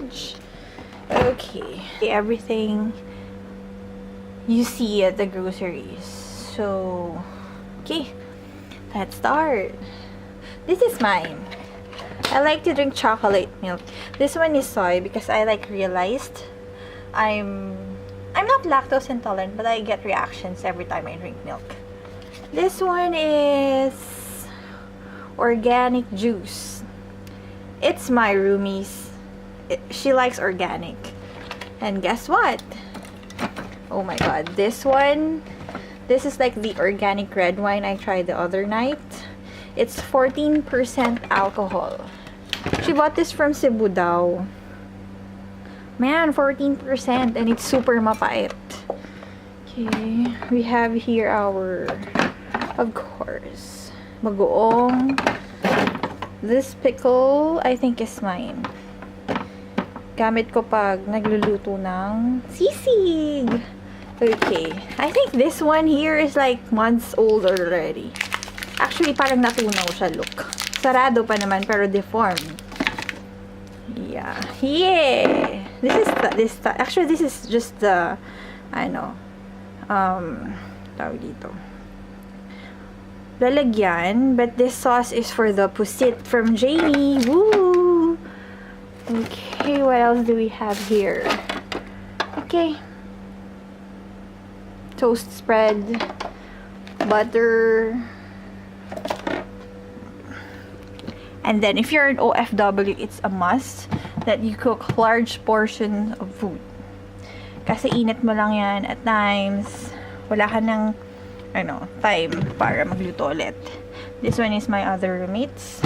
fridge. Okay, everything you see at the groceries. So, okay, let's start. This is mine. I like to drink chocolate milk. This one is soy because I realized I'm not lactose intolerant, but I get reactions every time I drink milk. This one is organic juice. It's my roomie's. She likes organic. And guess what? Oh my god, this is like the organic red wine I tried the other night. It's 14% alcohol. She bought this from Cebu daw. Man, 14%, and it's super mapait. Okay, we have here our, of course, bagoong. This pickle, I think, is mine. Gamit ko pag nagluluto ng sisig. Okay, I think this one here is like months old already. Actually, parang natunaw siya, look. Sarado pa naman, pero deformed. Yeah. Yeah! Actually, this is just the, tawag dito. Lalagyan, but this sauce is for the pusit from Jamie. Woo! Okay, what else do we have here? Okay. Toast spread, butter, and then if you're an OFW, it's a must that you cook large portions of food. Kasi init mo lang yan at times. Wala ka ng, time para magluto ulit. This one is my other roommates.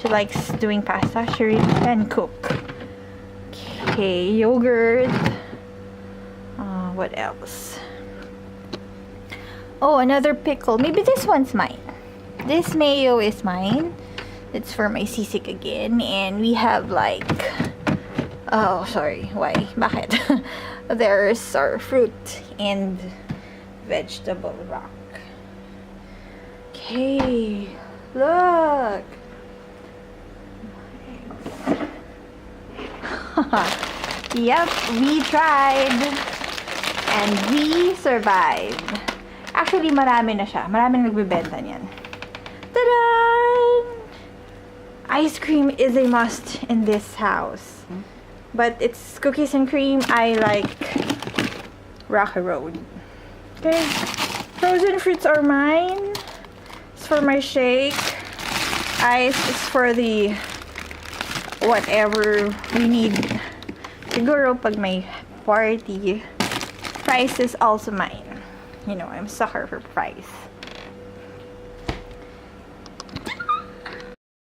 She likes doing pasta. She really can cook. Okay, yogurt. What else? Oh, another pickle. Maybe this one's mine. This mayo is mine. It's for my sisig again. And we have oh, sorry. Why? Bakit? There's our fruit and vegetable rack. Okay. Look. Yep, we tried. And we survived. Actually, marami na siya. Marami na nagbebenta niyan. Ta-da! Ice cream is a must in this house. But it's cookies and cream. I like Rocky Road. Okay. Frozen fruits are mine. It's for my shake. Ice is for the whatever we need. Siguro pag may party. Fries is also mine. I'm a sucker for fries.